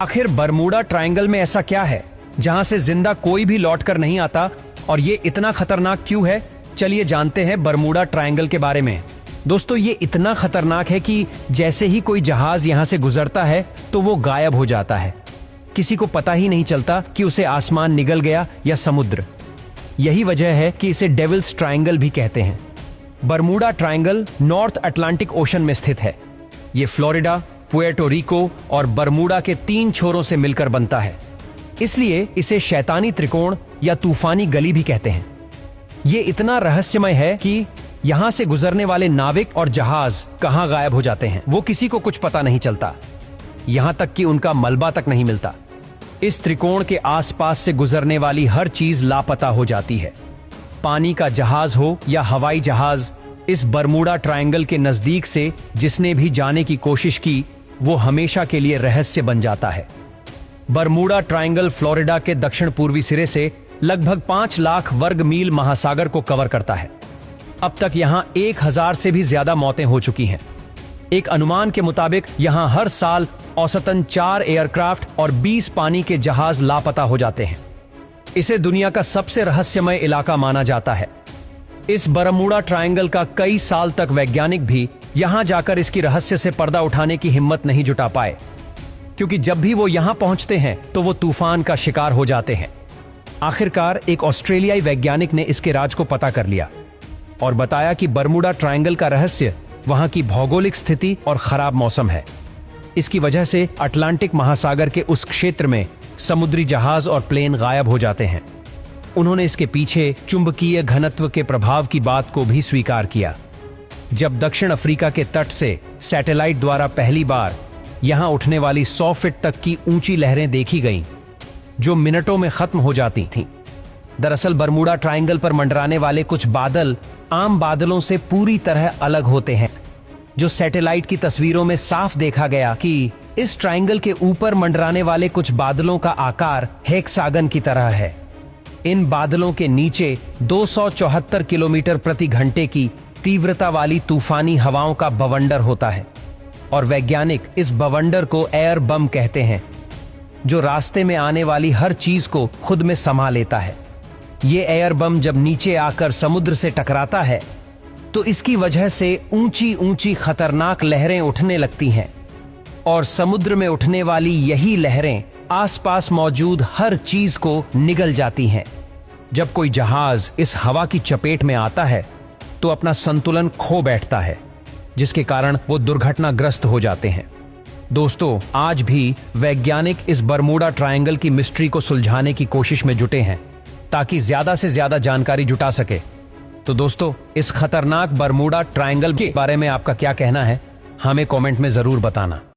आखिर Bermuda triangle में ऐसा क्या है जहां से जिंदा कोई भी लौट कर नहीं आता और ये इतना खतरनाक क्यों है? चलिए जानते हैं बरमूडा ट्रायंगल के बारे में। दोस्तों, ये इतना खतरनाक है कि जैसे ही कोई जहाज यहां से गुजरता है तो वो गायब हो जाता है। किसी को पता ही नहीं चलता कि उसे आसमान निगल गया या समुद्र। यही वजह है कि इसे डेविल्स ट्रायंगल भी कहते हैं। Bermuda triangle north Atlantic ocean में स्थित है। ये फ्लोरिडा, पुएर्टो रिको और बरमूडा के 3 छोरों से मिलकर बनता है, इसलिए इसे शैतानी त्रिकोण या तूफानी गली भी कहते हैं। ये इतना रहस्यमय है कि यहां से गुजरने वाले नाविक और जहाज कहां गायब हो जाते हैं वो किसी को कुछ पता नहीं चलता, यहां तक कि उनका मलबा तक नहीं मिलता। इस त्रिकोण के आसपास से गुजरने वाली हर चीज लापता हो जाती है। पानी का जहाज हो या हवाई जहाज, इस बरमूडा ट्रायंगल के नजदीक से जिसने भी जाने की कोशिश की वो हमेशा के लिए रहस्य बन जाता है। बरमूडा ट्रायंगल फ्लोरिडा के दक्षिण पूर्वी सिरे से लगभग 5 लाख वर्ग मील महासागर को कवर करता है। अब तक यहां 1000 से भी ज्यादा मौतें हो चुकी हैं। एक अनुमान के मुताबिक यहां हर साल औसतन 4 एयरक्राफ्ट और 20 पानी के जहाज लापता हो जाते हैं। इसे दुनिया का सबसे रहस्यमय इलाका माना जाता है। इस बरमूडा ट्रायंगल का कई साल तक वैज्ञानिक भी यहां जाकर इसकी रहस्य से पर्दा उठाने की हिम्मत नहीं जुटा पाए, क्योंकि जब भी वो यहां पहुंचते हैं तो वो तूफान का शिकार हो जाते हैं। आखिरकार एक ऑस्ट्रेलियाई वैज्ञानिक ने इसके राज को पता कर लिया और बताया कि बरमूडा ट्रायंगल का रहस्य वहां की भौगोलिक स्थिति और खराब मौसम है। इसकी वजह से अटलांटिक महासागर के उस क्षेत्र में समुद्री जहाज और प्लेन गायब हो जाते हैं। उन्होंने इसके पीछे चुंबकीय घनत्व के प्रभाव की बात को भी स्वीकार किया। जब दक्षिण अफ्रीका के तट से सैटेलाइट द्वारा पहली बार यहां उठने वाली 100 फीट तक की ऊंची लहरें देखी गईं, जो मिनटों में खत्म हो जाती थीं। दरअसल बरमूडा ट्रायंगल पर मंडराने वाले कुछ बादल आम बादलों से पूरी तरह अलग होते हैं, जो सैटेलाइट की तस्वीरों में साफ देखा गया कि इस ट्रायंगल के ऊपर मंडराने वाले कुछ बादलों का आकार हेक्सागन की तरह है। इन बादलों के नीचे 274 किलोमीटर प्रति घंटे की तीव्रता वाली तूफानी हवाओं का बवंडर होता है और वैज्ञानिक इस बवंडर को एयर बम कहते हैं, जो रास्ते में आने वाली हर चीज को खुद में समा लेता है। ये एयर बम जब नीचे आकर समुद्र से टकराता है तो इसकी वजह से ऊंची ऊंची खतरनाक लहरें उठने लगती हैं और समुद्र में उठने वाली यही लहरें आसपास मौजूद हर चीज को निगल जाती हैं। जब कोई जहाज इस हवा की चपेट में आता है तो अपना संतुलन खो बैठता है, जिसके कारण वो दुर्घटनाग्रस्त हो जाते हैं। दोस्तों, आज भी वैज्ञानिक इस बरमूडा ट्रायंगल की मिस्ट्री को सुलझाने की कोशिश में जुटे हैं ताकि ज्यादा से ज्यादा जानकारी जुटा सके। तो दोस्तों, इस खतरनाक बरमूडा ट्रायंगल के बारे में आपका क्या कहना है, हमें कमेंट में जरूर बताना।